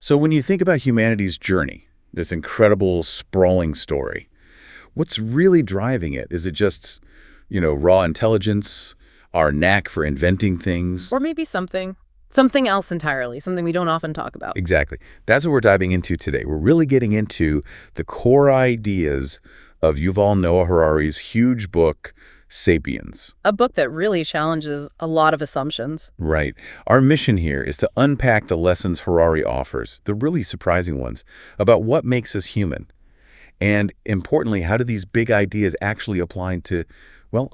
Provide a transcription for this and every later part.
So when you think about humanity's journey, this incredible, sprawling story, what's really driving it? Is it just, raw intelligence, our knack for inventing things? Or maybe something else entirely, something we don't often talk about. Exactly. That's what we're diving into today. We're really getting into the core ideas of Yuval Noah Harari's huge book, Sapiens. A book that really challenges a lot of assumptions. Right. Our mission here is to unpack the lessons Harari offers, the really surprising ones, about what makes us human. And importantly, how do these big ideas actually apply to,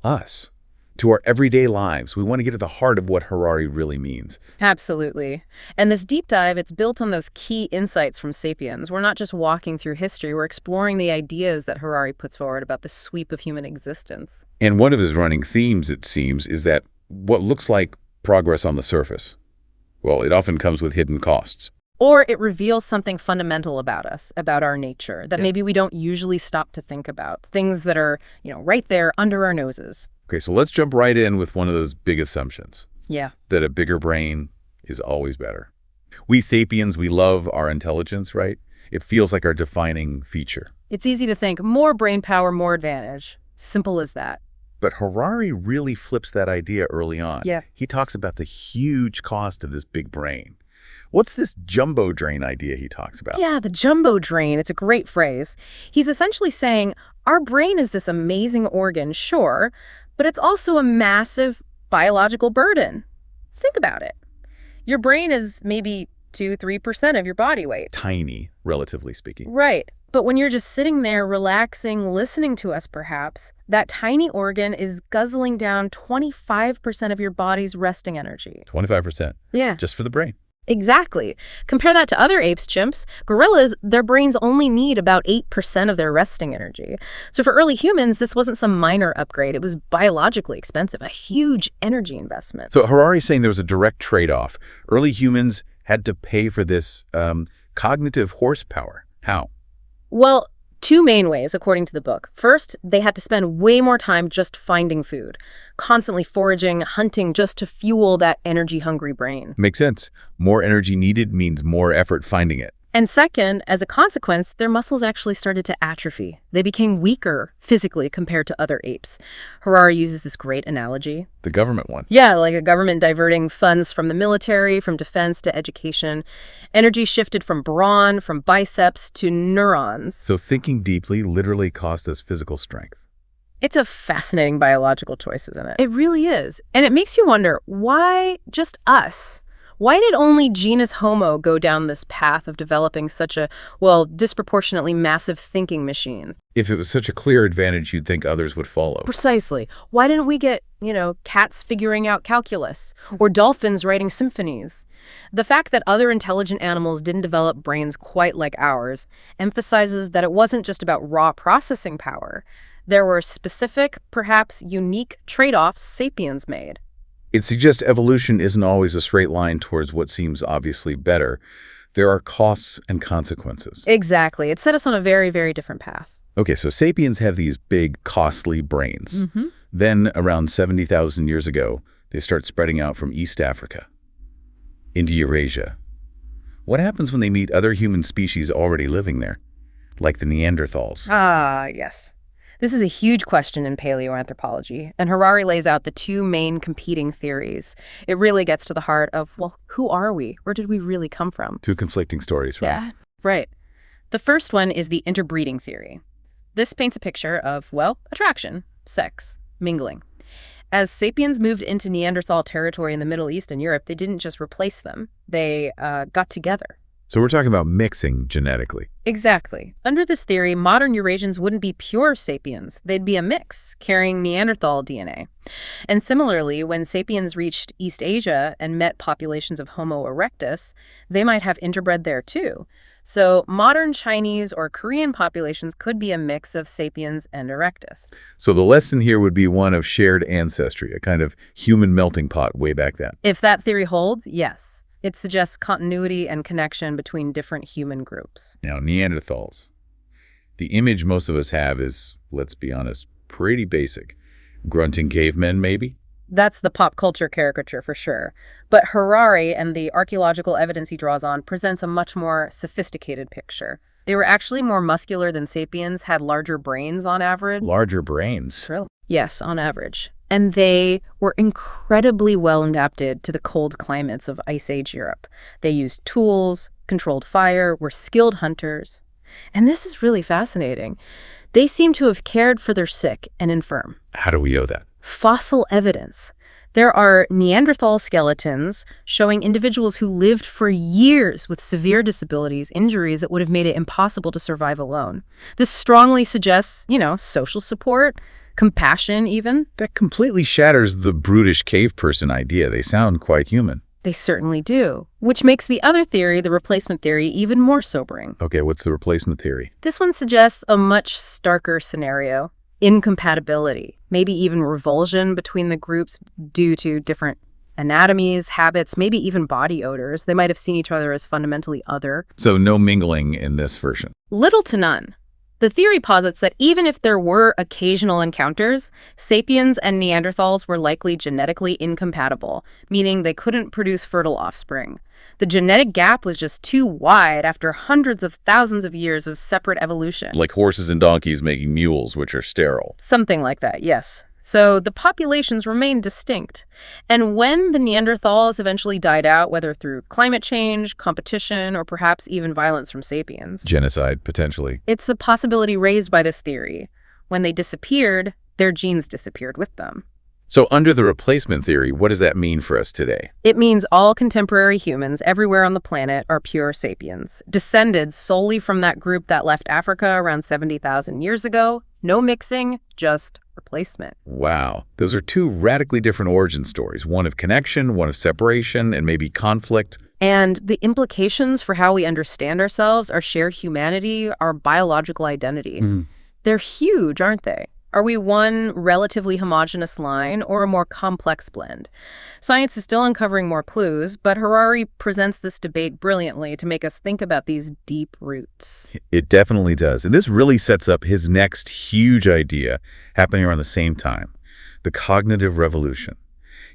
us, to our everyday lives? We want to get to the heart of what Harari really means. Absolutely. And this deep dive, it's built on those key insights from Sapiens. We're not just walking through history, we're exploring the ideas that Harari puts forward about the sweep of human existence. And one of his running themes, it seems, is that what looks like progress on the surface, it often comes with hidden costs. Or it reveals something fundamental about us, about our nature, that maybe we don't usually stop to think about. Things that are, right there under our noses. Okay, so let's jump right in with one of those big assumptions. Yeah. That a bigger brain is always better. We sapiens, we love our intelligence, right? It feels like our defining feature. It's easy to think more brain power, more advantage. Simple as that. But Harari really flips that idea early on. Yeah. He talks about the huge cost of this big brain. What's this jumbo drain idea he talks about? Yeah, the jumbo drain. It's a great phrase. He's essentially saying our brain is this amazing organ, sure, but it's also a massive biological burden. Think about it. Your brain is maybe 2-3% of your body weight. Tiny, relatively speaking. Right. But when you're just sitting there relaxing, listening to us perhaps, that tiny organ is guzzling down 25% of your body's resting energy. 25%? Yeah. Just for the brain. Exactly. Compare that to other apes, chimps. Gorillas, their brains only need about 8% of their resting energy. So for early humans, this wasn't some minor upgrade. It was biologically expensive, a huge energy investment. So Harari's saying there was a direct trade-off. Early humans had to pay for this cognitive horsepower. How? Well, two main ways, according to the book. First, they had to spend way more time just finding food, constantly foraging, hunting just to fuel that energy-hungry brain. Makes sense. More energy needed means more effort finding it. And second, as a consequence, their muscles actually started to atrophy. They became weaker physically compared to other apes. Harari uses this great analogy. The government one. Yeah, like a government diverting funds from the military, from defense to education. Energy shifted from brawn, from biceps to neurons. So thinking deeply literally cost us physical strength. It's a fascinating biological choice, isn't it? It really is. And it makes you wonder, why just us? Why did only genus Homo go down this path of developing such a, disproportionately massive thinking machine? If it was such a clear advantage, you'd think others would follow. Precisely. Why didn't we get, cats figuring out calculus or dolphins writing symphonies? The fact that other intelligent animals didn't develop brains quite like ours emphasizes that it wasn't just about raw processing power. There were specific, perhaps unique trade-offs sapiens made. It suggests evolution isn't always a straight line towards what seems obviously better. There are costs and consequences. Exactly. It set us on a very, very different path. Okay, so sapiens have these big, costly brains. Then, around 70,000 years ago, they start spreading out from East Africa into Eurasia. What happens when they meet other human species already living there, like the Neanderthals? Ah, yes. This is a huge question in paleoanthropology, and Harari lays out the two main competing theories. It really gets to the heart of, who are we? Where did we really come from? Two conflicting stories, right? Yeah, right. The first one is the interbreeding theory. This paints a picture of, attraction, sex, mingling. As sapiens moved into Neanderthal territory in the Middle East and Europe, they didn't just replace them. They got together. So we're talking about mixing genetically. Exactly. Under this theory, modern Eurasians wouldn't be pure sapiens. They'd be a mix, carrying Neanderthal DNA. And similarly, when sapiens reached East Asia and met populations of Homo erectus, they might have interbred there too. So modern Chinese or Korean populations could be a mix of sapiens and erectus. So the lesson here would be one of shared ancestry, a kind of human melting pot way back then. If that theory holds, yes. It suggests continuity and connection between different human groups. Now, Neanderthals. The image most of us have is, let's be honest, pretty basic. Grunting cavemen, maybe? That's the pop culture caricature for sure. But Harari and the archaeological evidence he draws on presents a much more sophisticated picture. They were actually more muscular than sapiens, had larger brains on average. Larger brains. Really? Yes, on average. And they were incredibly well adapted to the cold climates of Ice Age Europe. They used tools, controlled fire, were skilled hunters. And this is really fascinating. They seem to have cared for their sick and infirm. How do we know that? Fossil evidence. There are Neanderthal skeletons showing individuals who lived for years with severe disabilities, injuries that would have made it impossible to survive alone. This strongly suggests, social support, compassion even. That completely shatters the brutish cave person idea. They sound quite human. They certainly do, which makes the other theory, the replacement theory, even more sobering. Okay, what's the replacement theory? This one suggests a much starker scenario. Incompatibility, maybe even revulsion between the groups due to different anatomies, habits, maybe even body odors. They might have seen each other as fundamentally other. So no mingling in this version. Little to none. The theory posits that even if there were occasional encounters, sapiens and Neanderthals were likely genetically incompatible, meaning they couldn't produce fertile offspring. The genetic gap was just too wide after hundreds of thousands of years of separate evolution. Like horses and donkeys making mules, which are sterile. Something like that, yes. So the populations remained distinct. And when the Neanderthals eventually died out, whether through climate change, competition, or perhaps even violence from sapiens. Genocide, potentially. It's the possibility raised by this theory. When they disappeared, their genes disappeared with them. So under the replacement theory, what does that mean for us today? It means all contemporary humans everywhere on the planet are pure sapiens, descended solely from that group that left Africa around 70,000 years ago. No mixing, just replacement. Wow. Those are two radically different origin stories, one of connection, one of separation, and maybe conflict. And the implications for how we understand ourselves, our shared humanity, our biological identity, they're huge, aren't they? Are we one relatively homogeneous line or a more complex blend? Science is still uncovering more clues, but Harari presents this debate brilliantly to make us think about these deep roots. It definitely does. And this really sets up his next huge idea happening around the same time, the cognitive revolution.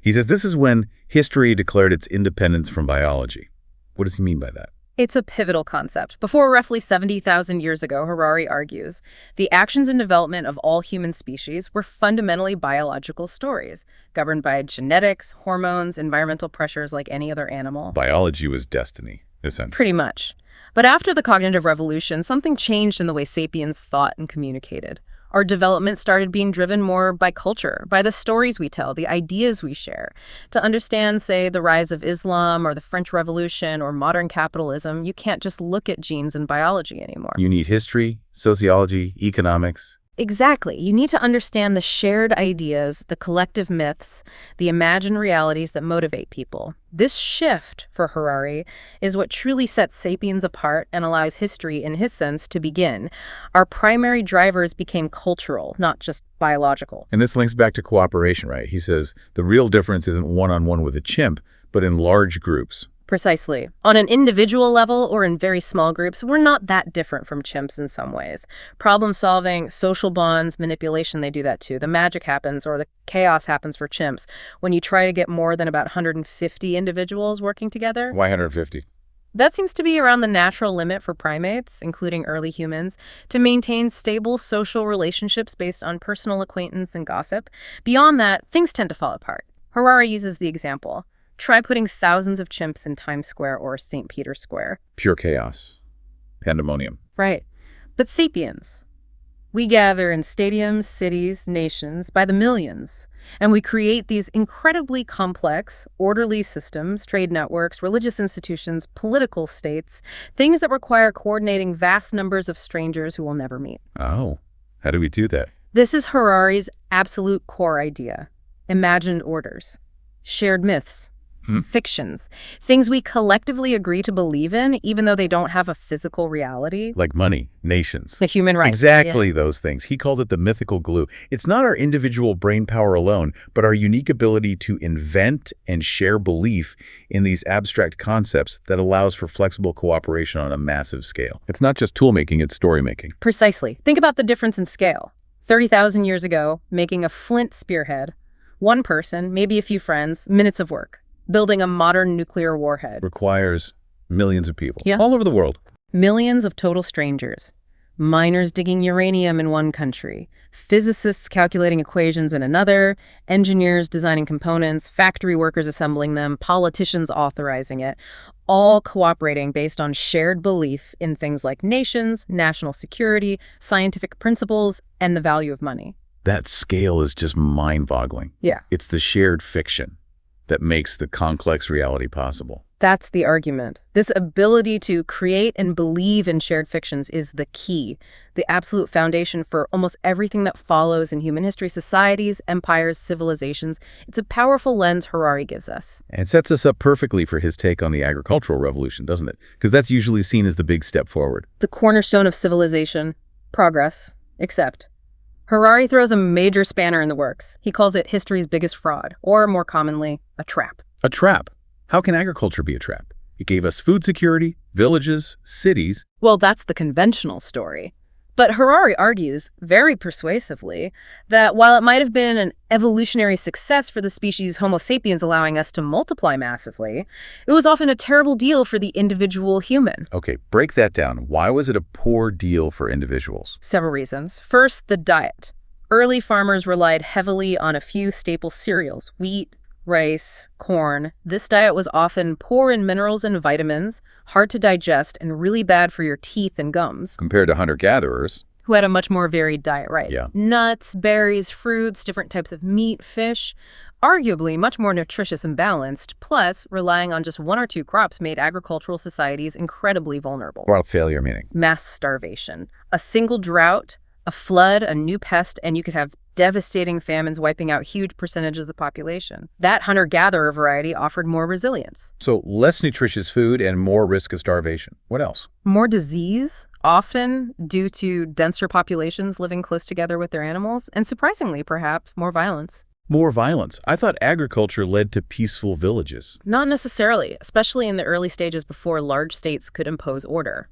He says this is when history declared its independence from biology. What does he mean by that? It's a pivotal concept. Before roughly 70,000 years ago, Harari argues, the actions and development of all human species were fundamentally biological stories, governed by genetics, hormones, environmental pressures like any other animal. Biology was destiny, essentially. Pretty much. But after the cognitive revolution, something changed in the way sapiens thought and communicated. Our development started being driven more by culture, by the stories we tell, the ideas we share. To understand, say, the rise of Islam or the French Revolution or modern capitalism, you can't just look at genes and biology anymore. You need history, sociology, economics. Exactly. You need to understand the shared ideas, the collective myths, the imagined realities that motivate people. This shift, for Harari, is what truly sets sapiens apart and allows history, in his sense, to begin. Our primary drivers became cultural, not just biological. And this links back to cooperation, right? He says the real difference isn't one-on-one with a chimp, but in large groups. Precisely. On an individual level or in very small groups, we're not that different from chimps in some ways. Problem solving, social bonds, manipulation, they do that too. The magic happens or the chaos happens for chimps when you try to get more than about 150 individuals working together. Why 150? That seems to be around the natural limit for primates, including early humans, to maintain stable social relationships based on personal acquaintance and gossip. Beyond that, things tend to fall apart. Harari uses the example. Try putting thousands of chimps in Times Square or St. Peter's Square. Pure chaos. Pandemonium. Right. But sapiens. We gather in stadiums, cities, nations, by the millions. And we create these incredibly complex, orderly systems, trade networks, religious institutions, political states, things that require coordinating vast numbers of strangers who will never meet. Oh, how do we do that? This is Harari's absolute core idea. Imagined orders. Shared myths. Fictions, things we collectively agree to believe in, even though they don't have a physical reality. Like money, nations. The human rights. Exactly, those things. He called it the mythical glue. It's not our individual brain power alone, but our unique ability to invent and share belief in these abstract concepts that allows for flexible cooperation on a massive scale. It's not just tool making, it's story making. Precisely. Think about the difference in scale. 30,000 years ago, making a flint spearhead One person, maybe a few friends, minutes of work. Building a modern nuclear warhead. Requires millions of people. Yeah. All over the world. Millions of total strangers. Miners digging uranium in one country. Physicists calculating equations in another. Engineers designing components. Factory workers assembling them. Politicians authorizing it. All cooperating based on shared belief in things like nations, national security, scientific principles, and the value of money. That scale is just mind-boggling. Yeah. It's the shared fiction that makes the complex reality possible. That's the argument. This ability to create and believe in shared fictions is the key, the absolute foundation for almost everything that follows in human history, societies, empires, civilizations. It's a powerful lens Harari gives us. And it sets us up perfectly for his take on the agricultural revolution, doesn't it? Because that's usually seen as the big step forward. The cornerstone of civilization, progress, except Harari throws a major spanner in the works. He calls it history's biggest fraud, or more commonly, a trap. A trap? How can agriculture be a trap? It gave us food security, villages, cities. Well, that's the conventional story. But Harari argues, very persuasively, that while it might have been an evolutionary success for the species Homo sapiens, allowing us to multiply massively, it was often a terrible deal for the individual human. Okay, break that down. Why was it a poor deal for individuals? Several reasons. First, the diet. Early farmers relied heavily on a few staple cereals: wheat, rice, corn. This diet was often poor in minerals and vitamins, hard to digest, and really bad for your teeth and gums. Compared to hunter-gatherers, who had a much more varied diet, right? Yeah. Nuts, berries, fruits, different types of meat, fish. Arguably much more nutritious and balanced, plus relying on just one or two crops made agricultural societies incredibly vulnerable. World failure meaning? Mass starvation. A single drought, a flood, a new pest, and you could have devastating famines wiping out huge percentages of the population. That hunter-gatherer variety offered more resilience. So less nutritious food and more risk of starvation. What else? More disease, often due to denser populations living close together with their animals, and surprisingly, perhaps, more violence. More violence. I thought agriculture led to peaceful villages. Not necessarily, especially in the early stages before large states could impose order.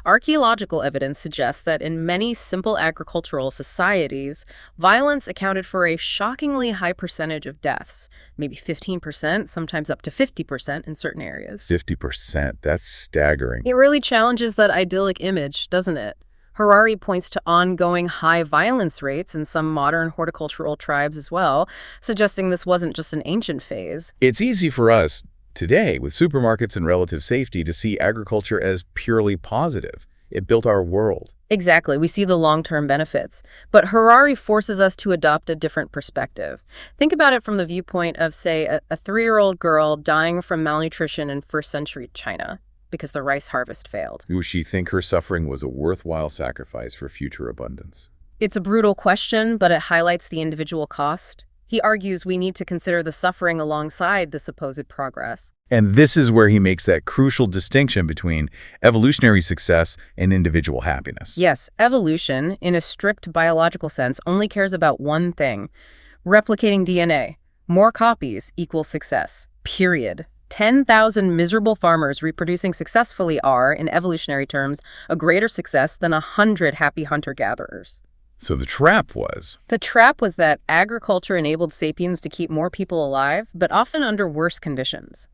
Archaeological evidence suggests that in many simple agricultural societies, violence accounted for a shockingly high percentage of deaths, maybe 15%, sometimes up to 50% in certain areas. 50%, that's staggering. It really challenges that idyllic image, doesn't it? Harari points to ongoing high violence rates in some modern horticultural tribes as well, suggesting this wasn't just an ancient phase. It's easy for us today, with supermarkets and relative safety, to see agriculture as purely positive. It built our world. Exactly. We see the long-term benefits. But Harari forces us to adopt a different perspective. Think about it from the viewpoint of, say, a 3-year-old girl dying from malnutrition in first-century China because the rice harvest failed. Would she think her suffering was a worthwhile sacrifice for future abundance? It's a brutal question, but it highlights the individual cost. He argues we need to consider the suffering alongside the supposed progress. And this is where he makes that crucial distinction between evolutionary success and individual happiness. Yes, evolution, in a strict biological sense, only cares about one thing: replicating DNA. More copies equals success, period. 10,000 miserable farmers reproducing successfully are, in evolutionary terms, a greater success than 100 happy hunter-gatherers. So the trap was? The trap was that agriculture enabled sapiens to keep more people alive, but often under worse conditions.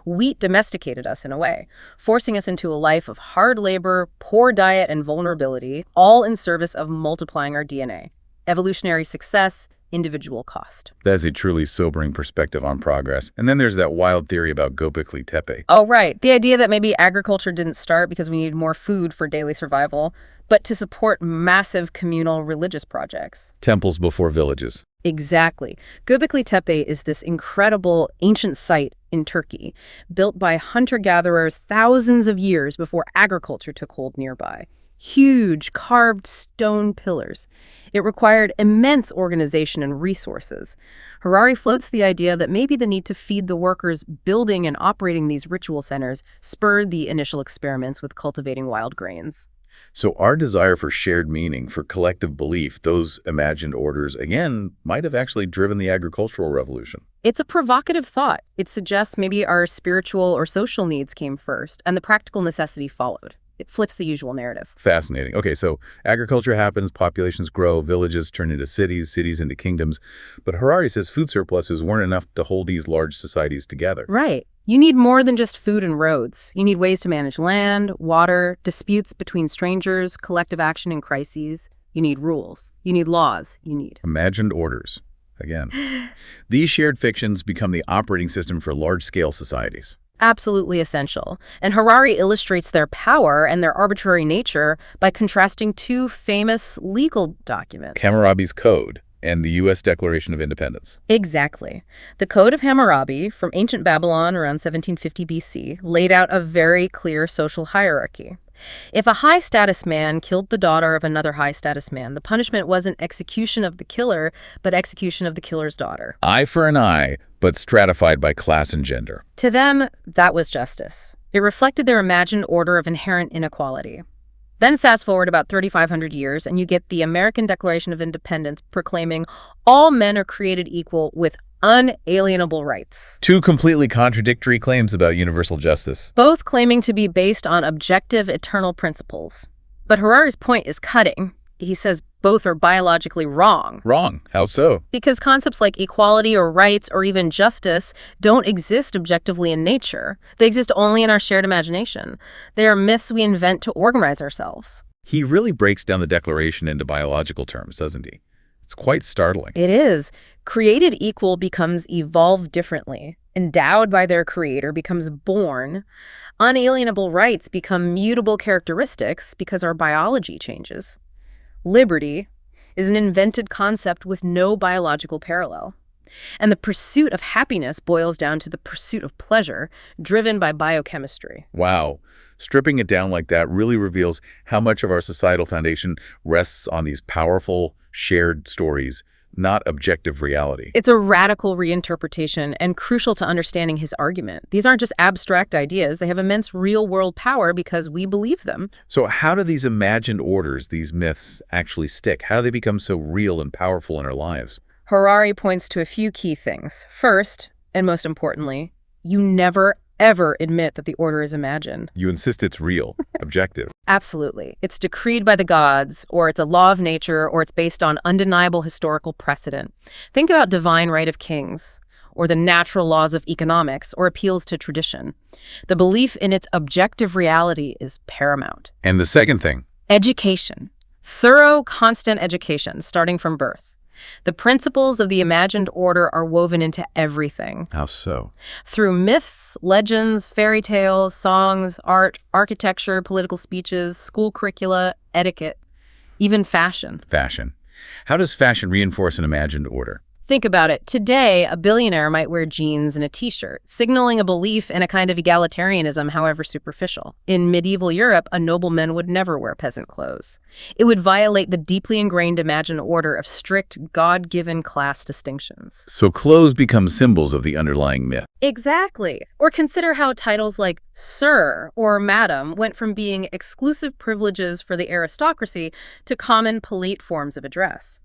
Wheat domesticated us in a way, forcing us into a life of hard labor, poor diet, and vulnerability, all in service of multiplying our DNA. Evolutionary success, individual cost. That's a truly sobering perspective on progress. And then there's that wild theory about Göbekli Tepe. Oh, right. The idea that maybe agriculture didn't start because we needed more food for daily survival, but to support massive communal religious projects. Temples before villages. Exactly. Göbekli Tepe is this incredible ancient site in Turkey, built by hunter-gatherers thousands of years before agriculture took hold nearby. Huge carved stone pillars. It required immense organization and resources. Harari floats the idea that maybe the need to feed the workers building and operating these ritual centers spurred the initial experiments with cultivating wild grains. So our desire for shared meaning, for collective belief, those imagined orders, again, might have actually driven the agricultural revolution. It's a provocative thought. It suggests maybe our spiritual or social needs came first, and the practical necessity followed. It flips the usual narrative. Fascinating. Okay, so agriculture happens, populations grow, villages turn into cities, cities into kingdoms. But Harari says food surpluses weren't enough to hold these large societies together. Right. You need more than just food and roads. You need ways to manage land, water, disputes between strangers, collective action in crises. You need rules. You need laws. You need Imagined orders. Again. These shared fictions become the operating system for large-scale societies. absolutely essential. And Harari illustrates their power and their arbitrary nature by contrasting two famous legal documents. Hammurabi's Code and the U.S. Declaration of Independence. Exactly. The Code of Hammurabi from ancient Babylon around 1750 BC laid out a very clear social hierarchy. If a high-status man killed the daughter of another high-status man, the punishment wasn't execution of the killer, but execution of the killer's daughter. Eye for an eye, but stratified by class and gender. To them, that was justice. It reflected their imagined order of inherent inequality. Then fast forward about 3,500 years, and you get the American Declaration of Independence proclaiming all men are created equal with unalienable rights. Two completely contradictory claims about universal justice. Both claiming to be based on objective, eternal principles. But Harari's point is cutting. He says both are biologically wrong. Wrong. How so? Because concepts like equality or rights or even justice don't exist objectively in nature. They exist only in our shared imagination. They are myths we invent to organize ourselves. He really breaks down the Declaration into biological terms, doesn't he? It's quite startling. It is. Created equal becomes evolved differently. Endowed by their creator becomes born. Unalienable rights become mutable characteristics because our biology changes. Liberty is an invented concept with no biological parallel. And the pursuit of happiness boils down to the pursuit of pleasure, driven by biochemistry. Wow. Stripping it down like that really reveals how much of our societal foundation rests on these powerful, shared stories, not objective reality. It's a radical reinterpretation and crucial to understanding his argument. These aren't just abstract ideas. They have immense real-world power because we believe them. So how do these imagined orders, these myths, actually stick? How do they become so real and powerful in our lives? Harari points to a few key things. First, and most importantly, you never, ever admit that the order is imagined. You insist it's real, objective. Absolutely. It's decreed by the gods, or it's a law of nature, or it's based on undeniable historical precedent. Think about divine right of kings, or the natural laws of economics, or appeals to tradition. The belief in its objective reality is paramount. And the second thing? Education. Thorough, constant education, starting from birth. The principles of the imagined order are woven into everything. How so? Through myths, legends, fairy tales, songs, art, architecture, political speeches, school curricula, etiquette, even fashion. Fashion. How does fashion reinforce an imagined order? Think about it. Today, a billionaire might wear jeans and a t-shirt, signaling a belief in a kind of egalitarianism, however superficial. In medieval Europe, a nobleman would never wear peasant clothes. It would violate the deeply ingrained imagined order of strict, God-given class distinctions. So clothes become symbols of the underlying myth. Exactly. Or consider how titles like Sir or Madam went from being exclusive privileges for the aristocracy to common polite forms of address.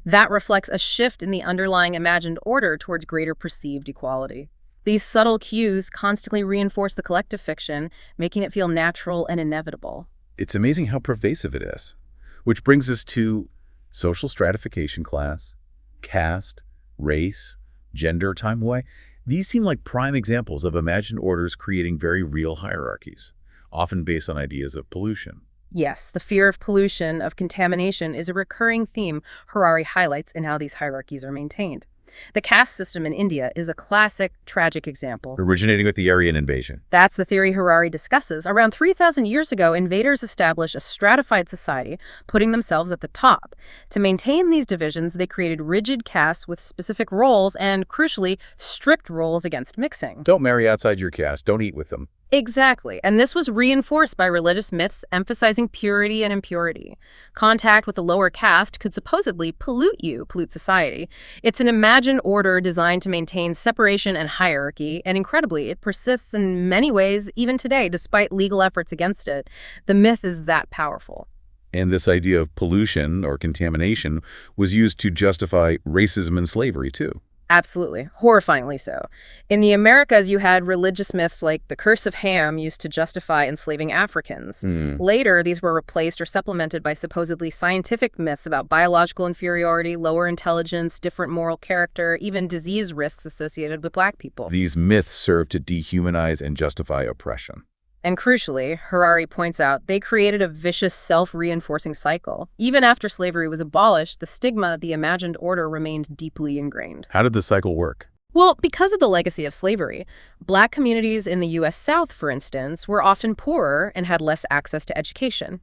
That reflects a shift in the underlying imagined order towards greater perceived equality. These subtle cues constantly reinforce the collective fiction, making it feel natural and inevitable. It's amazing how pervasive it is. Which brings us to social stratification, class, caste, race, gender, time away. These seem like prime examples of imagined orders creating very real hierarchies, often based on ideas of pollution. Yes, the fear of pollution, of contamination, is a recurring theme Harari highlights in how these hierarchies are maintained. The caste system in India is a classic, tragic example. Originating with the Aryan invasion. That's the theory Harari discusses. Around 3,000 years ago, invaders established a stratified society, putting themselves at the top. To maintain these divisions, they created rigid castes with specific roles and, crucially, strict rules against mixing. Don't marry outside your caste. Don't eat with them. Exactly. And this was reinforced by religious myths emphasizing purity and impurity. Contact with the lower caste could supposedly pollute society. It's an imagined order designed to maintain separation and hierarchy, and incredibly, it persists in many ways even today, despite legal efforts against it. The myth is that powerful. And this idea of pollution or contamination was used to justify racism and slavery, too. Absolutely. Horrifyingly so. In the Americas, you had religious myths like the curse of Ham used to justify enslaving Africans. Hmm. Later, these were replaced or supplemented by supposedly scientific myths about biological inferiority, lower intelligence, different moral character, even disease risks associated with Black people. These myths serve to dehumanize and justify oppression. And crucially, Harari points out, they created a vicious self-reinforcing cycle. Even after slavery was abolished, the stigma, the imagined order, remained deeply ingrained. How did the cycle work? Well, because of the legacy of slavery, Black communities in the U.S. South, for instance, were often poorer and had less access to education.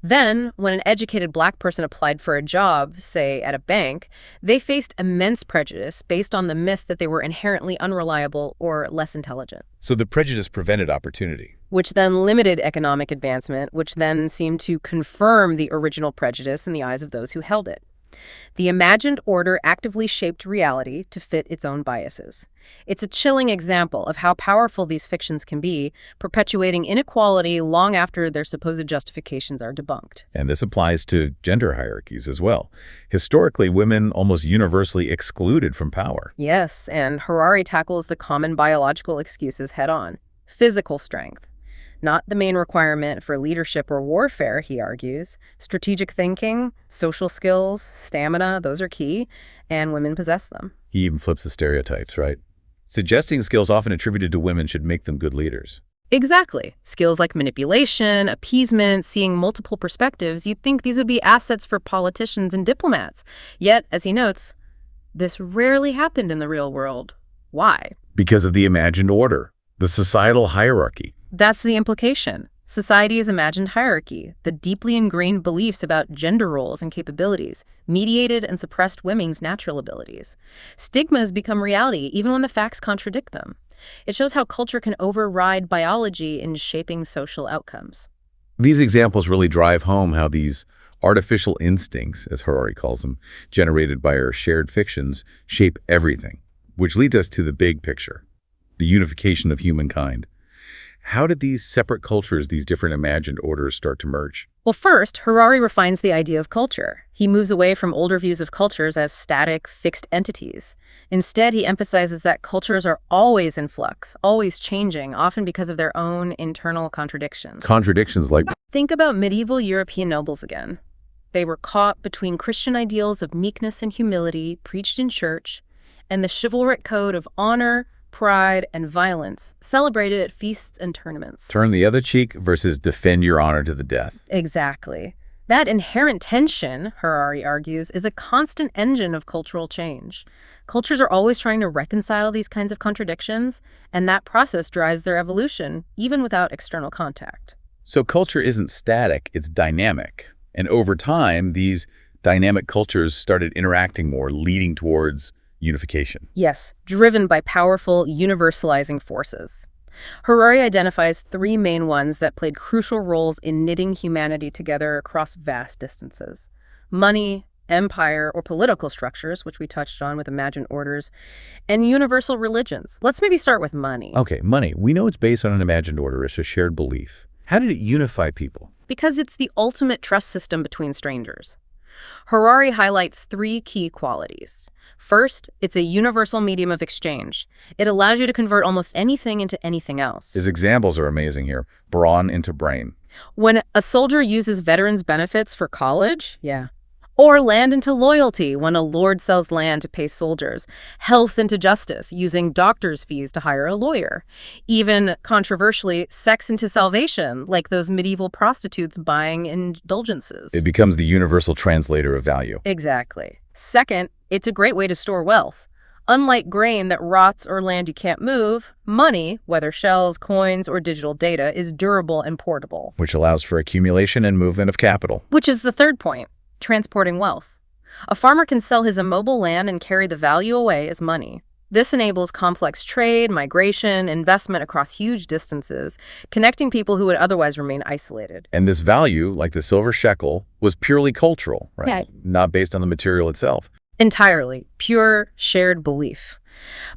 Then, when an educated Black person applied for a job, say at a bank, they faced immense prejudice based on the myth that they were inherently unreliable or less intelligent. So the prejudice prevented opportunity. Which then limited economic advancement, which then seemed to confirm the original prejudice in the eyes of those who held it. The imagined order actively shaped reality to fit its own biases. It's a chilling example of how powerful these fictions can be, perpetuating inequality long after their supposed justifications are debunked. And this applies to gender hierarchies as well. Historically, women almost universally excluded from power. Yes, and Harari tackles the common biological excuses head-on. Physical strength. Not the main requirement for leadership or warfare, he argues. Strategic thinking, social skills, stamina, those are key, and women possess them. He even flips the stereotypes, right? Suggesting skills often attributed to women should make them good leaders. Exactly. Skills like manipulation, appeasement, seeing multiple perspectives, you'd think these would be assets for politicians and diplomats. Yet, as he notes, this rarely happened in the real world. Why? Because of the imagined order, the societal hierarchy. That's the implication. Society's imagined hierarchy, the deeply ingrained beliefs about gender roles and capabilities, mediated and suppressed women's natural abilities. Stigmas become reality even when the facts contradict them. It shows how culture can override biology in shaping social outcomes. These examples really drive home how these artificial instincts, as Harari calls them, generated by our shared fictions, shape everything, which leads us to the big picture, the unification of humankind. How did these separate cultures, these different imagined orders, start to merge? Well, first, Harari refines the idea of culture. He moves away from older views of cultures as static, fixed entities. Instead, he emphasizes that cultures are always in flux, always changing, often because of their own internal contradictions. Contradictions like... Think about medieval European nobles again. They were caught between Christian ideals of meekness and humility, preached in church, and the chivalric code of honor, pride, and violence, celebrated at feasts and tournaments. Turn the other cheek versus defend your honor to the death. Exactly. That inherent tension, Harari argues, is a constant engine of cultural change. Cultures are always trying to reconcile these kinds of contradictions, and that process drives their evolution, even without external contact. So culture isn't static, it's dynamic. And over time, these dynamic cultures started interacting more, leading towards unification. Yes, driven by powerful, universalizing forces. Harari identifies three main ones that played crucial roles in knitting humanity together across vast distances: money, empire, or political structures, which we touched on with imagined orders, and universal religions. Let's maybe start with money. Okay, money. We know it's based on an imagined order. It's a shared belief. How did it unify people? Because it's the ultimate trust system between strangers. Harari highlights three key qualities. First, it's a universal medium of exchange. It allows you to convert almost anything into anything else. His examples are amazing here. Brawn into brain. When a soldier uses veterans' benefits for college, or land into loyalty when a lord sells land to pay soldiers, health into justice, using doctors' fees to hire a lawyer, even, controversially, sex into salvation, like those medieval prostitutes buying indulgences. It becomes the universal translator of value. Exactly. Second, it's a great way to store wealth. Unlike grain that rots or land you can't move, money, whether shells, coins, or digital data, is durable and portable. Which allows for accumulation and movement of capital. Which is the third point. Transporting wealth. A farmer can sell his immobile land and carry the value away as money. This enables complex trade, migration, investment across huge distances, connecting people who would otherwise remain isolated. And this value, like the silver shekel, was purely cultural, right? Yeah. Not based on the material itself. Entirely. Pure, shared belief.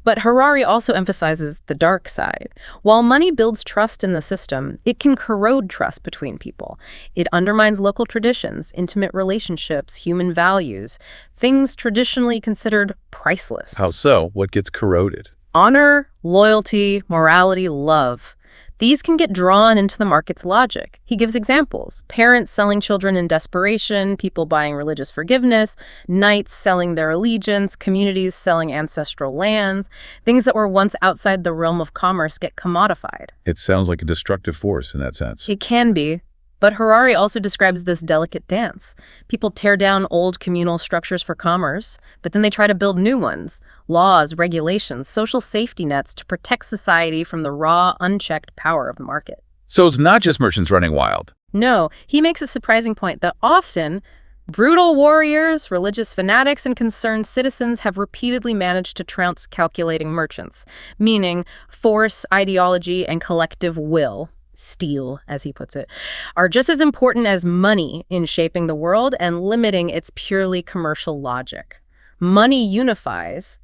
But Harari also emphasizes the dark side. While money builds trust in the system, it can corrode trust between people. It undermines local traditions, intimate relationships, human values, things traditionally considered priceless. How so? What gets corroded? Honor, loyalty, morality, love. These can get drawn into the market's logic. He gives examples. Parents selling children in desperation, people buying religious forgiveness, knights selling their allegiance, communities selling ancestral lands. Things that were once outside the realm of commerce get commodified. It sounds like a destructive force in that sense. It can be. But Harari also describes this delicate dance. People tear down old communal structures for commerce, but then they try to build new ones. Laws, regulations, social safety nets to protect society from the raw, unchecked power of the market. So it's not just merchants running wild. No, he makes a surprising point that often brutal warriors, religious fanatics, and concerned citizens have repeatedly managed to trounce calculating merchants, meaning force, ideology, and collective will, steel, as he puts it, are just as important as money in shaping the world and limiting its purely commercial logic. Money unifies,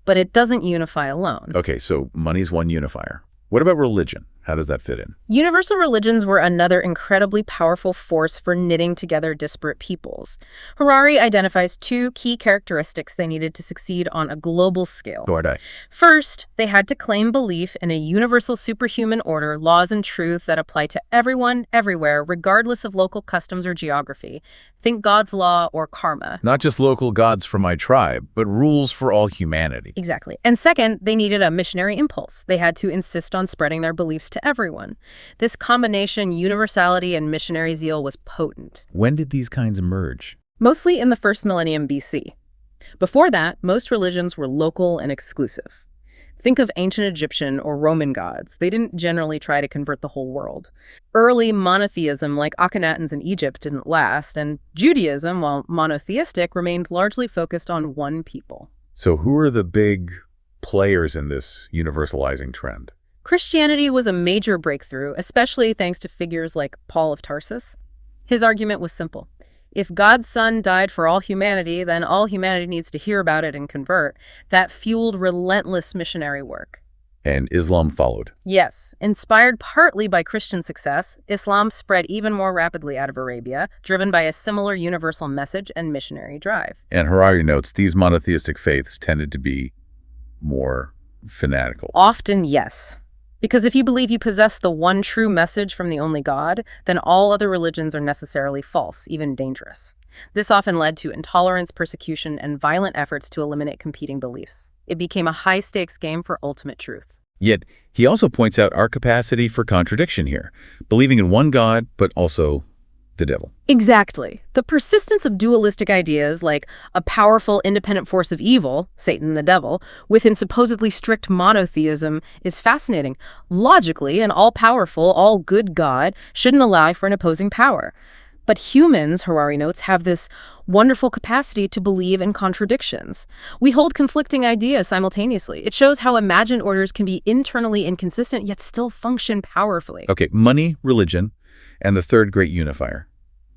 but it doesn't unify alone. Okay, so money's one unifier. What about religion? How does that fit in? Universal religions were another incredibly powerful force for knitting together disparate peoples. Harari identifies two key characteristics they needed to succeed on a global scale. First, they had to claim belief in a universal superhuman order, laws and truth that apply to everyone, everywhere, regardless of local customs or geography. Think God's law or karma. Not just local gods for my tribe, but rules for all humanity. Exactly. And second, they needed a missionary impulse. They had to insist on spreading their beliefs to everyone. This combination, universality and missionary zeal, was potent. When did these kinds emerge? Mostly in the first millennium BC. Before that, most religions were local and exclusive. Think of ancient Egyptian or Roman gods. They didn't generally try to convert the whole world. Early monotheism like Akhenatans in Egypt didn't last, and Judaism, while monotheistic, remained largely focused on one people. So who are the big players in this universalizing trend? Christianity was a major breakthrough, especially thanks to figures like Paul of Tarsus. His argument was simple. If God's Son died for all humanity, then all humanity needs to hear about it and convert. That fueled relentless missionary work. And Islam followed. Yes. Inspired partly by Christian success, Islam spread even more rapidly out of Arabia, driven by a similar universal message and missionary drive. And Harari notes these monotheistic faiths tended to be more fanatical. Often, yes. Because if you believe you possess the one true message from the only God, then all other religions are necessarily false, even dangerous. This often led to intolerance, persecution, and violent efforts to eliminate competing beliefs. It became a high-stakes game for ultimate truth. Yet, he also points out our capacity for contradiction here, believing in one God, but also the devil. Exactly. The persistence of dualistic ideas like a powerful independent force of evil, Satan the devil, within supposedly strict monotheism is fascinating. Logically, an all-powerful, all-good God shouldn't allow for an opposing power. But humans, Harari notes, have this wonderful capacity to believe in contradictions. We hold conflicting ideas simultaneously. It shows how imagined orders can be internally inconsistent yet still function powerfully. Okay, money, religion, and the third great unifier,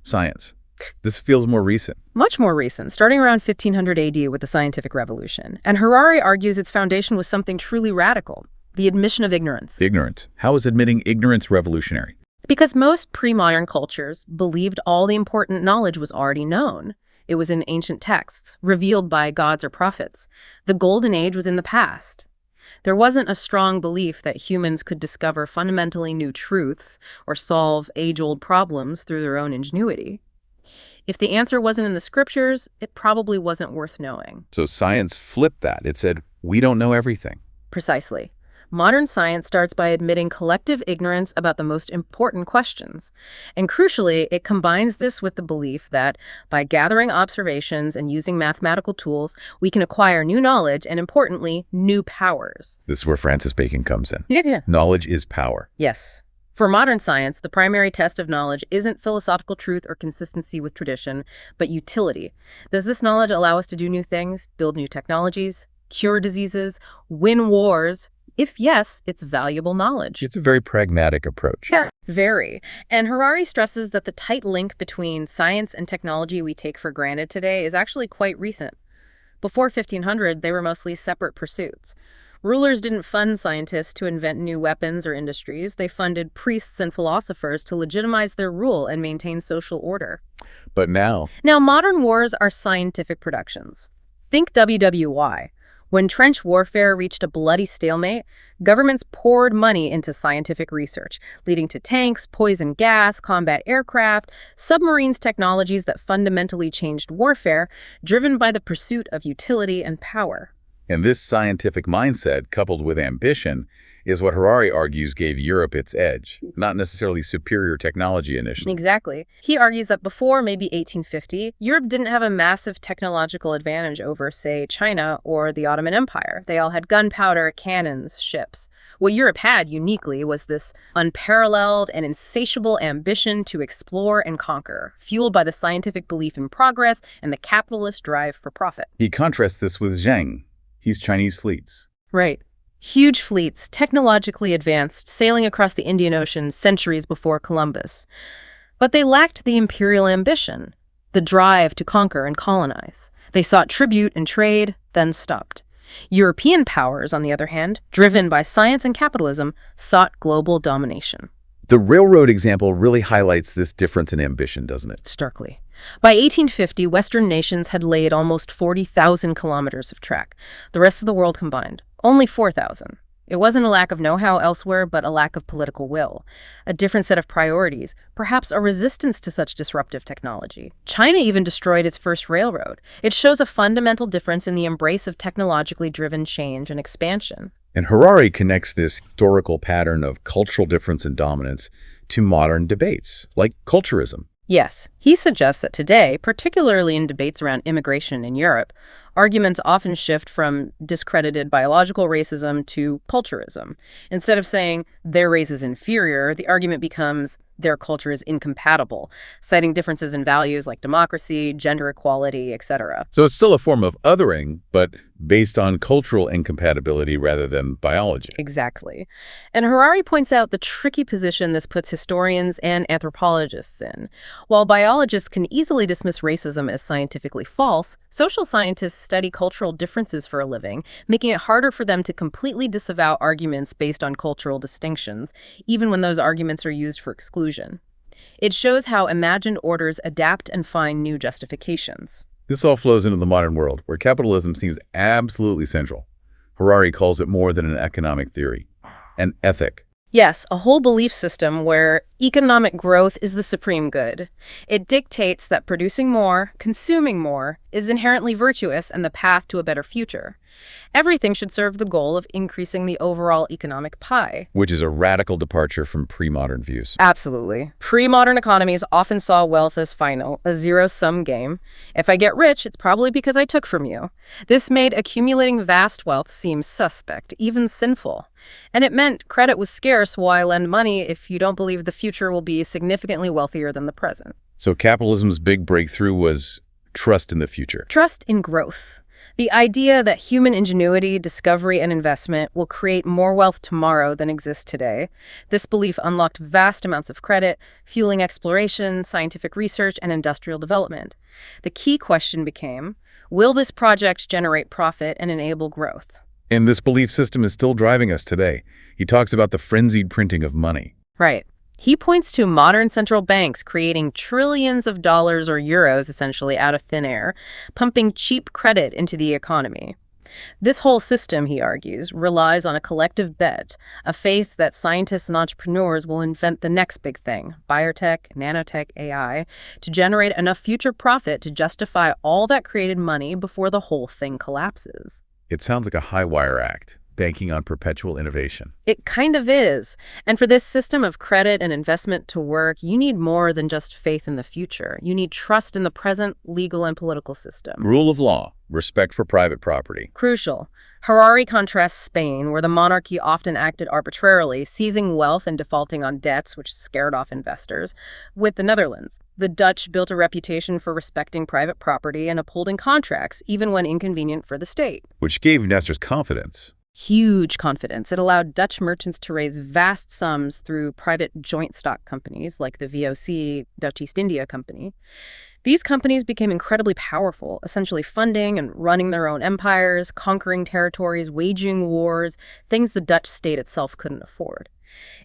science. This feels more recent. Much more recent, starting around 1500 AD with the scientific revolution. And Harari argues its foundation was something truly radical, the admission of ignorance. Ignorant. How is admitting ignorance revolutionary? Because most pre-modern cultures believed all the important knowledge was already known. It was in ancient texts, revealed by gods or prophets. The golden age was in the past. There wasn't a strong belief that humans could discover fundamentally new truths or solve age-old problems through their own ingenuity. If the answer wasn't in the scriptures, it probably wasn't worth knowing. So science flipped that. It said, we don't know everything. Precisely. Modern science starts by admitting collective ignorance about the most important questions. And crucially, it combines this with the belief that by gathering observations and using mathematical tools, we can acquire new knowledge and, importantly, new powers. This is where Francis Bacon comes in. Yeah. Knowledge is power. Yes. For modern science, the primary test of knowledge isn't philosophical truth or consistency with tradition, but utility. Does this knowledge allow us to do new things, build new technologies, cure diseases, win wars? If yes, it's valuable knowledge. It's a very pragmatic approach. Yeah, very. And Harari stresses that the tight link between science and technology we take for granted today is actually quite recent. Before 1500, they were mostly separate pursuits. Rulers didn't fund scientists to invent new weapons or industries. They funded priests and philosophers to legitimize their rule and maintain social order. But now, Now, modern wars are scientific productions. Think WWY. When trench warfare reached a bloody stalemate, governments poured money into scientific research, leading to tanks, poison gas, combat aircraft, submarines, technologies that fundamentally changed warfare, driven by the pursuit of utility and power. and this scientific mindset, coupled with ambition, is what Harari argues gave Europe its edge, not necessarily superior technology initially. Exactly. He argues that before maybe 1850, Europe didn't have a massive technological advantage over, say, China or the Ottoman Empire. They all had gunpowder, cannons, ships. What Europe had uniquely was this unparalleled and insatiable ambition to explore and conquer, fueled by the scientific belief in progress and the capitalist drive for profit. He contrasts this with Zheng. He's Chinese fleets. Right. Huge fleets, technologically advanced, sailing across the Indian Ocean centuries before Columbus. But they lacked the imperial ambition, the drive to conquer and colonize. They sought tribute and trade, then stopped. European powers, on the other hand, driven by science and capitalism, sought global domination. The railroad example really highlights this difference in ambition, doesn't it? Starkly. By 1850, Western nations had laid almost 40,000 kilometers of track. The rest of the world combined, only 4,000. It wasn't a lack of know-how elsewhere, but a lack of political will. A different set of priorities, perhaps a resistance to such disruptive technology. China even destroyed its first railroad. It shows a fundamental difference in the embrace of technologically driven change and expansion. And Harari connects this historical pattern of cultural difference and dominance to modern debates, like culturism. Yes, he suggests that today, particularly in debates around immigration in Europe, arguments often shift from discredited biological racism to culturism. Instead of saying their race is inferior, the argument becomes their culture is incompatible, citing differences in values like democracy, gender equality, etc. So it's still a form of othering, but based on cultural incompatibility rather than biology. Exactly. And Harari points out the tricky position this puts historians and anthropologists in. While biologists can easily dismiss racism as scientifically false, social scientists study cultural differences for a living, making it harder for them to completely disavow arguments based on cultural distinctions, even when those arguments are used for exclusion. It shows how imagined orders adapt and find new justifications. This all flows into the modern world, where capitalism seems absolutely central. Harari calls it more than an economic theory, an ethic. Yes, a whole belief system where economic growth is the supreme good. It dictates that producing more, consuming more, is inherently virtuous and the path to a better future. Everything should serve the goal of increasing the overall economic pie. Which is a radical departure from pre-modern views. Absolutely. Pre-modern economies often saw wealth as final, a zero-sum game. If I get rich, it's probably because I took from you. This made accumulating vast wealth seem suspect, even sinful. And it meant credit was scarce, why lend money if you don't believe the future will be significantly wealthier than the present? So capitalism's big breakthrough was trust in the future. Trust in growth. The idea that human ingenuity, discovery, and investment will create more wealth tomorrow than exists today. This belief unlocked vast amounts of credit, fueling exploration, scientific research, and industrial development. The key question became, will this project generate profit and enable growth? And this belief system is still driving us today. He talks about the frenzied printing of money. Right. He points to modern central banks creating trillions of dollars or euros, essentially, out of thin air, pumping cheap credit into the economy. This whole system, he argues, relies on a collective bet, a faith that scientists and entrepreneurs will invent the next big thing, biotech, nanotech, AI, to generate enough future profit to justify all that created money before the whole thing collapses. It sounds like a high-wire act, banking on perpetual innovation. It kind of is. And for this system of credit and investment to work, you need more than just faith in the future. You need trust in the present legal and political system. Rule of law, respect for private property. Crucial. Harari contrasts Spain, where the monarchy often acted arbitrarily, seizing wealth and defaulting on debts, which scared off investors, with the Netherlands. The Dutch built a reputation for respecting private property and upholding contracts, even when inconvenient for the state. Which gave investors confidence. Huge confidence. It allowed Dutch merchants to raise vast sums through private joint stock companies like the VOC, Dutch East India Company. These companies became incredibly powerful, essentially funding and running their own empires, conquering territories, waging wars, things the Dutch state itself couldn't afford.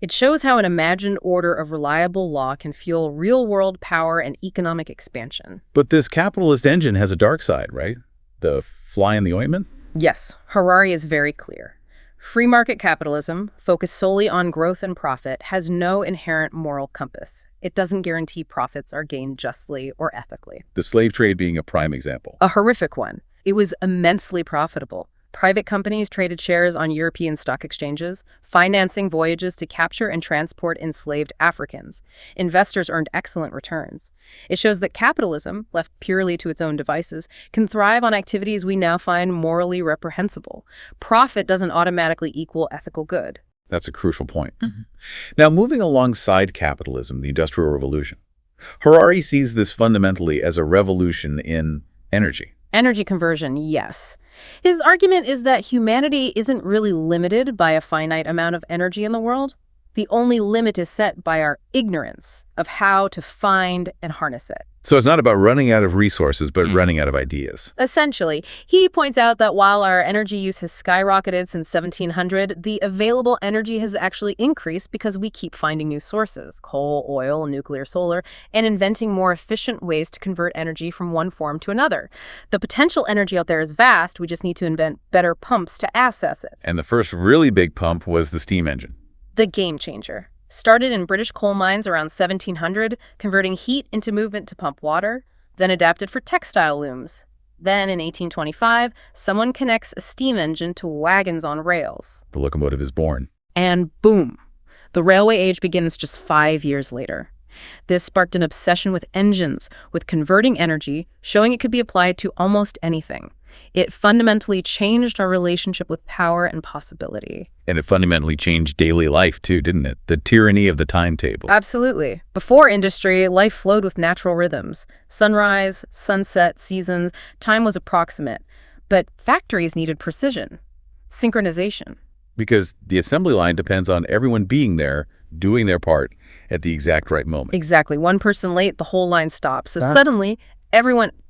It shows how an imagined order of reliable law can fuel real-world power and economic expansion. But this capitalist engine has a dark side, right? The fly in the ointment? Yes, Harari is very clear. Free market capitalism, focused solely on growth and profit, has no inherent moral compass. It doesn't guarantee profits are gained justly or ethically. The slave trade being a prime example. A horrific one. It was immensely profitable. Private companies traded shares on European stock exchanges, financing voyages to capture and transport enslaved Africans. Investors earned excellent returns. It shows that capitalism, left purely to its own devices, can thrive on activities we now find morally reprehensible. Profit doesn't automatically equal ethical good. That's a crucial point. Now, moving alongside capitalism, the Industrial Revolution, Harari sees this fundamentally as a revolution in energy. Energy conversion, yes. His argument is that humanity isn't really limited by a finite amount of energy in the world. The only limit is set by our ignorance of how to find and harness it. So it's not about running out of resources, but running out of ideas. Essentially, he points out that while our energy use has skyrocketed since 1700, the available energy has actually increased because we keep finding new sources, coal, oil, nuclear, solar, and inventing more efficient ways to convert energy from one form to another. The potential energy out there is vast, we just need to invent better pumps to access it. And the first really big pump was the steam engine. The game changer. Started in British coal mines around 1700, converting heat into movement to pump water, then adapted for textile looms. Then, in 1825, someone connects a steam engine to wagons on rails. The locomotive is born. And boom! The railway age begins just 5 years later. This sparked an obsession with engines, with converting energy, showing it could be applied to almost anything. It fundamentally changed our relationship with power and possibility. And it fundamentally changed daily life too, didn't it? The tyranny of the timetable. Absolutely. Before industry, life flowed with natural rhythms. Sunrise, sunset, seasons, time was approximate. But factories needed precision, synchronization. Because the assembly line depends on everyone being there, doing their part at the exact right moment. Exactly. One person late, the whole line stops. So suddenly,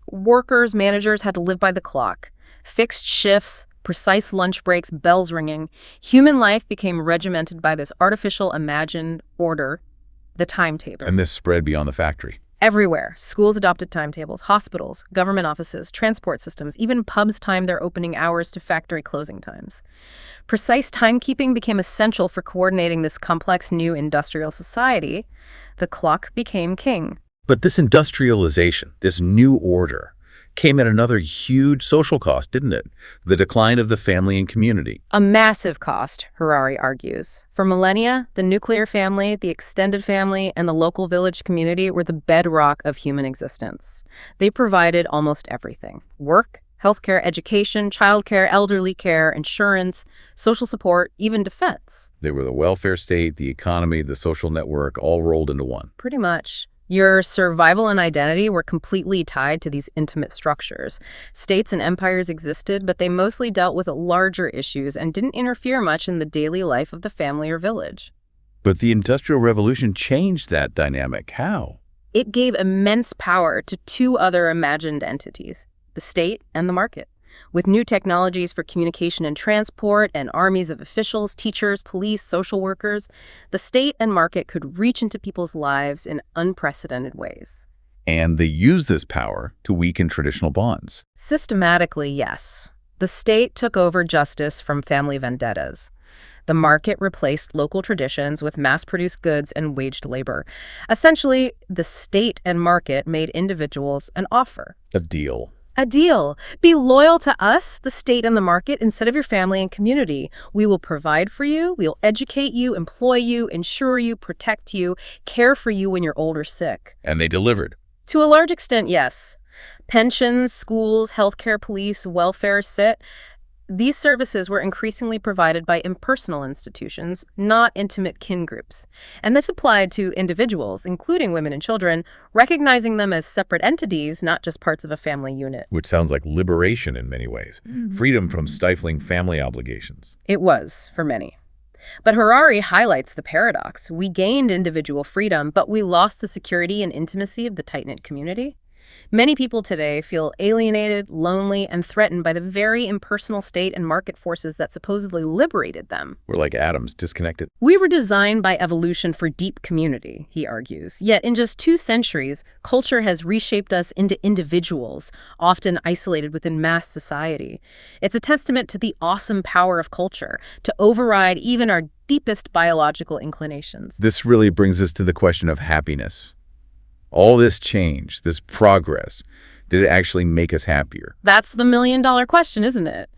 workers, managers had to live by the clock. Fixed shifts, precise lunch breaks, bells ringing. Human life became regimented by this artificial imagined order, the timetable. And this spread beyond the factory. Everywhere. Schools adopted timetables, hospitals, government offices, transport systems, even pubs timed their opening hours to factory closing times. Precise timekeeping became essential for coordinating this complex new industrial society. The clock became king. But this industrialization, this new order, came at another huge social cost, didn't it? The decline of the family and community. A massive cost, Harari argues. For millennia, the nuclear family, the extended family, and the local village community were the bedrock of human existence. They provided almost everything: work, healthcare, education, childcare, elderly care, insurance, social support, even defense. They were the welfare state, the economy, the social network, all rolled into one. Pretty much. Your survival and identity were completely tied to these intimate structures. States and empires existed, but they mostly dealt with larger issues and didn't interfere much in the daily life of the family or village. But the Industrial Revolution changed that dynamic. How? It gave immense power to two other imagined entities, the state and the market. With new technologies for communication and transport and armies of officials, teachers, police, social workers, the state and market could reach into people's lives in unprecedented ways. And they used this power to weaken traditional bonds. Systematically, yes. The state took over justice from family vendettas. The market replaced local traditions with mass-produced goods and waged labor. Essentially, the state and market made individuals an offer. A deal. A deal. Be loyal to us, the state and the market, instead of your family and community. We will provide for you, we'll educate you, employ you, insure you, protect you, care for you when you're old or sick. And they delivered. To a large extent, yes. Pensions, schools, healthcare, police, welfare, these services were increasingly provided by impersonal institutions, not intimate kin groups. And this applied to individuals, including women and children, recognizing them as separate entities, not just parts of a family unit. Which sounds like liberation in many ways. Freedom from stifling family obligations. It was, for many. But Harari highlights the paradox. We gained individual freedom, but we lost the security and intimacy of the tight-knit community. Many people today feel alienated, lonely, and threatened by the very impersonal state and market forces that supposedly liberated them. We're like atoms, disconnected. We were designed by evolution for deep community, he argues. Yet in just 2 centuries, culture has reshaped us into individuals, often isolated within mass society. It's a testament to the awesome power of culture to override even our deepest biological inclinations. This really brings us to the question of happiness. All this change, this progress, did it actually make us happier? That's the million-dollar question, isn't it?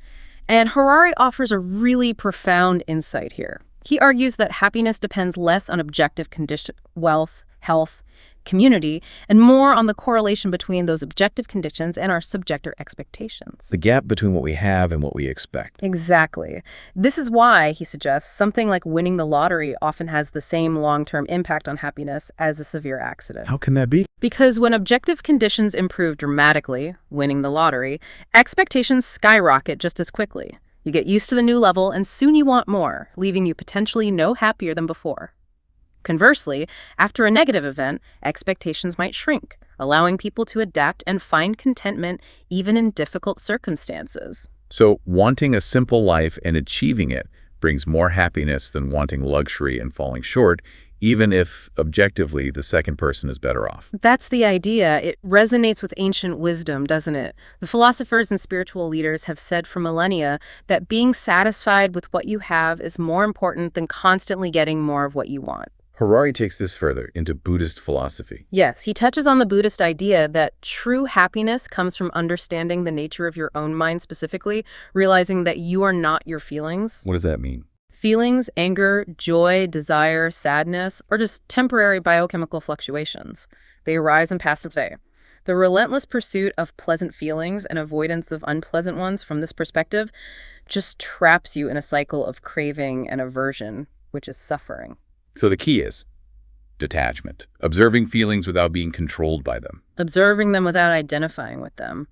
And Harari offers a really profound insight here. He argues that happiness depends less on objective condition, wealth, health, community, and more on the correlation between those objective conditions and our subjective expectations. The gap between what we have and what we expect. Exactly. This is why, he suggests, something like winning the lottery often has the same long-term impact on happiness as a severe accident. How can that be? Because when objective conditions improve dramatically, winning the lottery, expectations skyrocket just as quickly. You get used to the new level, and soon you want more, leaving you potentially no happier than before. Conversely, after a negative event, expectations might shrink, allowing people to adapt and find contentment even in difficult circumstances. So, wanting a simple life and achieving it brings more happiness than wanting luxury and falling short, even if, objectively, the second person is better off. That's the idea. It resonates with ancient wisdom, doesn't it? The philosophers and spiritual leaders have said for millennia that being satisfied with what you have is more important than constantly getting more of what you want. Harari takes this further into Buddhist philosophy. Yes, he touches on the Buddhist idea that true happiness comes from understanding the nature of your own mind specifically, realizing that you are not your feelings. What does that mean? Feelings, anger, joy, desire, sadness, or just temporary biochemical fluctuations. They arise and pass away. The relentless pursuit of pleasant feelings and avoidance of unpleasant ones from this perspective just traps you in a cycle of craving and aversion, which is suffering. So the key is detachment, observing feelings without being controlled by them. Observing them without identifying with them,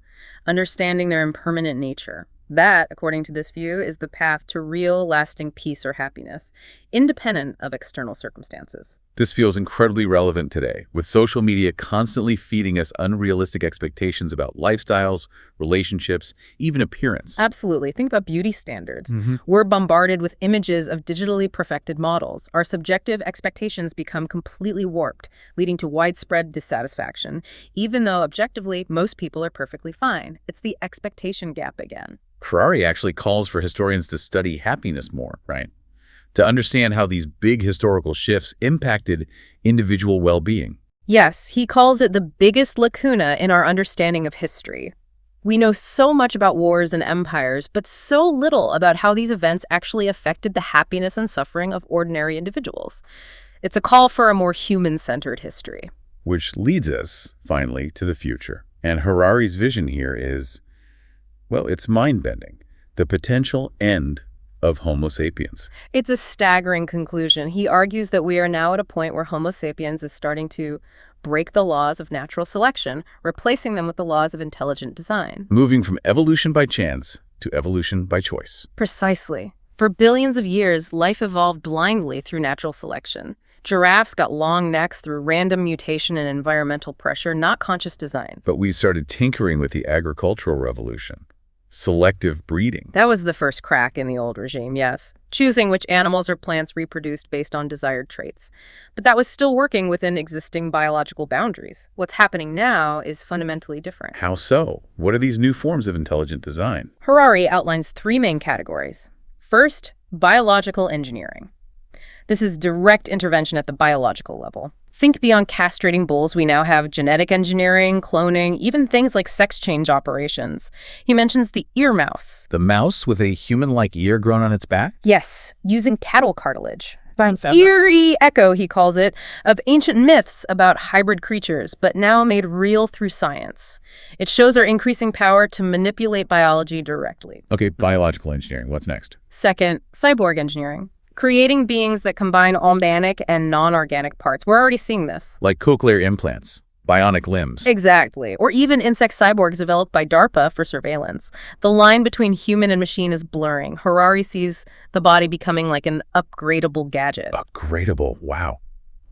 understanding their impermanent nature. That, according to this view, is the path to real, lasting peace or happiness, independent of external circumstances. This feels incredibly relevant today, with social media constantly feeding us unrealistic expectations about lifestyles, relationships, even appearance. Absolutely. Think about beauty standards. We're bombarded with images of digitally perfected models. Our subjective expectations become completely warped, leading to widespread dissatisfaction, even though objectively most people are perfectly fine. It's the expectation gap again. Harari actually calls for historians to study happiness more, right? To understand how these big historical shifts impacted individual well-being. Yes, he calls it the biggest lacuna in our understanding of history. We know so much about wars and empires, but so little about how these events actually affected the happiness and suffering of ordinary individuals. It's a call for a more human-centered history. Which leads us, finally, to the future. And Harari's vision here is, well, it's mind-bending. The potential end of Homo sapiens. It's a staggering conclusion. He argues that we are now at a point where Homo sapiens is starting to break the laws of natural selection, replacing them with the laws of intelligent design. Moving from evolution by chance to evolution by choice. Precisely. For billions of years, life evolved blindly through natural selection. Giraffes got long necks through random mutation and environmental pressure, not conscious design. But we started tinkering with the agricultural revolution. Selective breeding. That was the first crack in the old regime, yes. Choosing which animals or plants reproduced based on desired traits. But that was still working within existing biological boundaries. What's happening now is fundamentally different. How so? What are these new forms of intelligent design? Harari outlines 3 main categories. First, biological engineering. This is direct intervention at the biological level. Think beyond castrating bulls. We now have genetic engineering, cloning, even things like sex change operations. He mentions the ear mouse. The mouse with a human-like ear grown on its back? Yes, using cattle cartilage. Eerie echo, he calls it, of ancient myths about hybrid creatures, but now made real through science. It shows our increasing power to manipulate biology directly. Okay, biological engineering. What's next? Second, cyborg engineering. Creating beings that combine organic and non-organic parts. We're already seeing this. Like cochlear implants, bionic limbs. Exactly. Or even insect cyborgs developed by DARPA for surveillance. The line between human and machine is blurring. Harari sees the body becoming like an upgradable gadget. Upgradable, wow.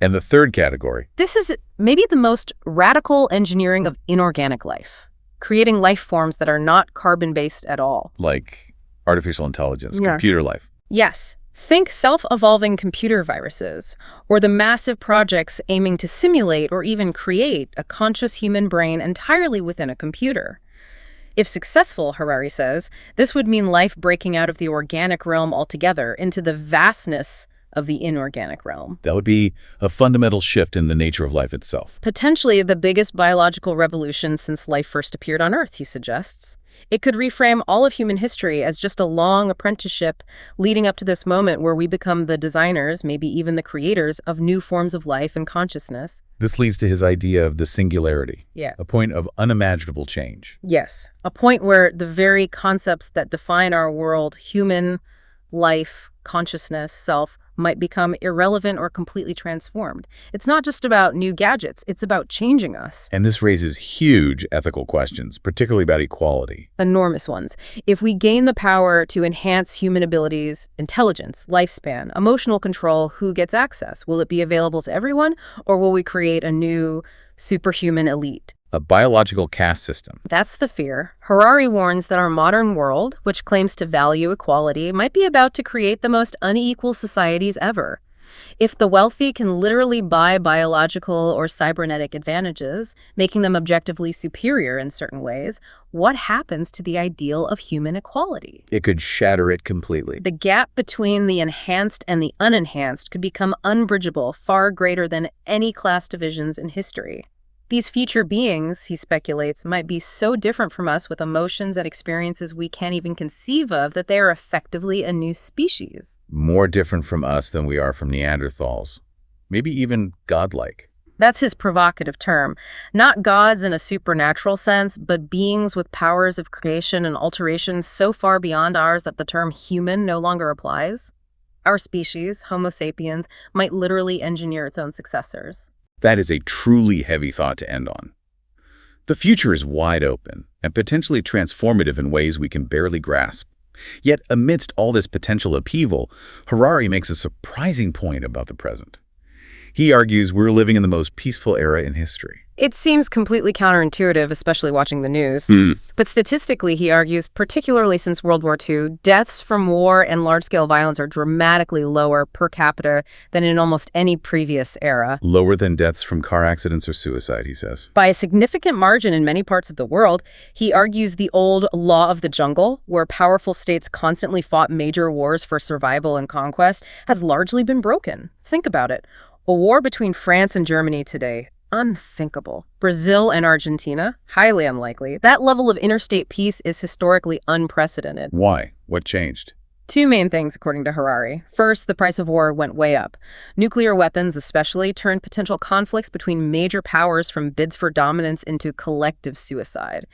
And the third category? This is maybe the most radical engineering of inorganic life, creating life forms that are not carbon-based at all. Like artificial intelligence, Yeah. computer life. Yes. Think self-evolving computer viruses, or the massive projects aiming to simulate or even create a conscious human brain entirely within a computer. If successful, Harari says, this would mean life breaking out of the organic realm altogether into the vastness of the inorganic realm. That would be a fundamental shift in the nature of life itself. Potentially the biggest biological revolution since life first appeared on Earth, he suggests. It could reframe all of human history as just a long apprenticeship leading up to this moment where we become the designers, maybe even the creators, of new forms of life and consciousness. This leads to his idea of the singularity, Yeah. a point of unimaginable change. Yes, a point where the very concepts that define our world, human, life, consciousness, self, might become irrelevant or completely transformed. It's not just about new gadgets, it's about changing us. And this raises huge ethical questions, particularly about equality. Enormous ones. If we gain the power to enhance human abilities, intelligence, lifespan, emotional control, who gets access? Will it be available to everyone, or will we create a new superhuman elite? A biological caste system. That's the fear. Harari warns that our modern world, which claims to value equality, might be about to create the most unequal societies ever. If the wealthy can literally buy biological or cybernetic advantages, making them objectively superior in certain ways, what happens to the ideal of human equality? It could shatter it completely. The gap between the enhanced and the unenhanced could become unbridgeable, far greater than any class divisions in history. These future beings, he speculates, might be so different from us with emotions and experiences we can't even conceive of that they are effectively a new species. More different from us than we are from Neanderthals. Maybe even godlike. That's his provocative term. Not gods in a supernatural sense, but beings with powers of creation and alteration so far beyond ours that the term human no longer applies. Our species, Homo sapiens, might literally engineer its own successors. That is a truly heavy thought to end on. The future is wide open and potentially transformative in ways we can barely grasp. Yet, amidst all this potential upheaval, Harari makes a surprising point about the present. He argues we're living in the most peaceful era in history. It seems completely counterintuitive, especially watching the news. But statistically, he argues, particularly since World War II, deaths from war and large-scale violence are dramatically lower per capita than in almost any previous era. Lower than deaths from car accidents or suicide, he says. By a significant margin in many parts of the world, he argues the old law of the jungle, where powerful states constantly fought major wars for survival and conquest, has largely been broken. Think about it. A war between France and Germany today. Unthinkable. Brazil and Argentina? Highly unlikely. That level of interstate peace is historically unprecedented. Why? What changed? Two main things, according to Harari. First, the price of war went way up. Nuclear weapons especially turned potential conflicts between major powers from bids for dominance into collective suicide.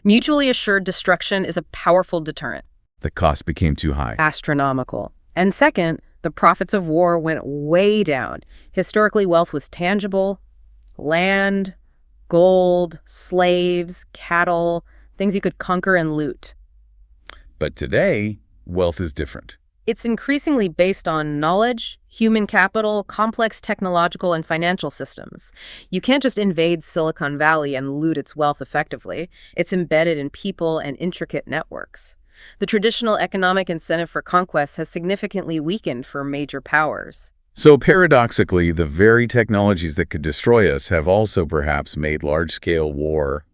Mutually assured destruction is a powerful deterrent. The cost became too high. Astronomical. And second, the profits of war went way down. Historically, wealth was tangible. Land, gold, slaves, cattle, things you could conquer and loot. But today, wealth is different. It's increasingly based on knowledge, human capital, complex technological and financial systems. You can't just invade Silicon Valley and loot its wealth effectively. It's embedded in people and intricate networks. The traditional economic incentive for conquest has significantly weakened for major powers. So paradoxically, the very technologies that could destroy us have also perhaps made large-scale war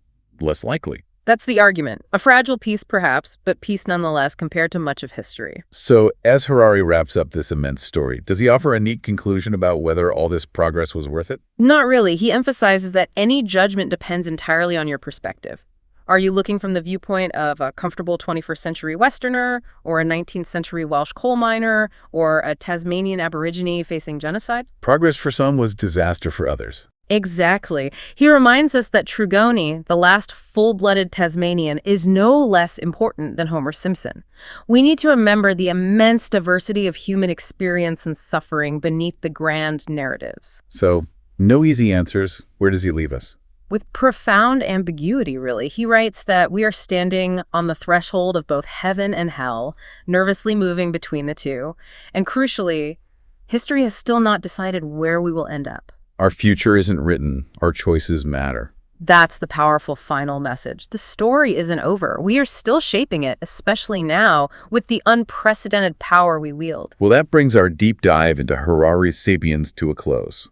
less likely. That's the argument. A fragile peace, perhaps, but peace nonetheless compared to much of history. So as Harari wraps up this immense story, does he offer a neat conclusion about whether all this progress was worth it? Not really. He emphasizes that any judgment depends entirely on your perspective. Are you looking from the viewpoint of a comfortable 21st century Westerner, or a 19th century Welsh coal miner, or a Tasmanian Aborigine facing genocide? Progress for some was disaster for others. Exactly. He reminds us that Trugoni, the last full-blooded Tasmanian, is no less important than Homer Simpson. We need to remember the immense diversity of human experience and suffering beneath the grand narratives. So, no easy answers. Where does he leave us? With profound ambiguity, really. He writes that we are standing on the threshold of both heaven and hell, nervously moving between the two. And crucially, History has still not decided where we will end up. Our future isn't written. Our choices matter. That's the powerful final message. The story isn't over. We are still shaping it, especially now, with the unprecedented power we wield. Well, that brings our deep dive into Harari's Sapiens to a close.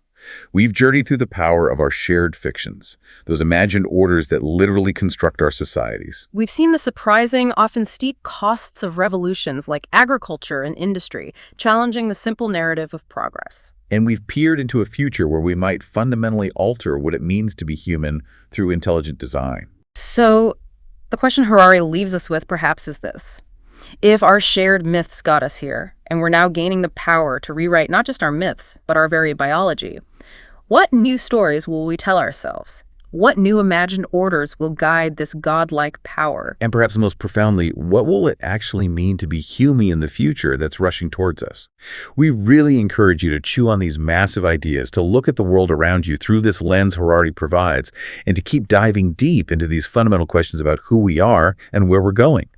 We've journeyed through the power of our shared fictions, those imagined orders that literally construct our societies. We've seen the surprising, often steep costs of revolutions like agriculture and industry, challenging the simple narrative of progress. And we've peered into a future where we might fundamentally alter what it means to be human through intelligent design. So, the question Harari leaves us with perhaps is this. If our shared myths got us here, and we're now gaining the power to rewrite not just our myths, but our very biology, what new stories will we tell ourselves? What new imagined orders will guide this godlike power? And perhaps most profoundly, what will it actually mean to be human in the future that's rushing towards us? We really encourage you to chew on these massive ideas, to look at the world around you through this lens Harari provides, and to keep diving deep into these fundamental questions about who we are and where we're going.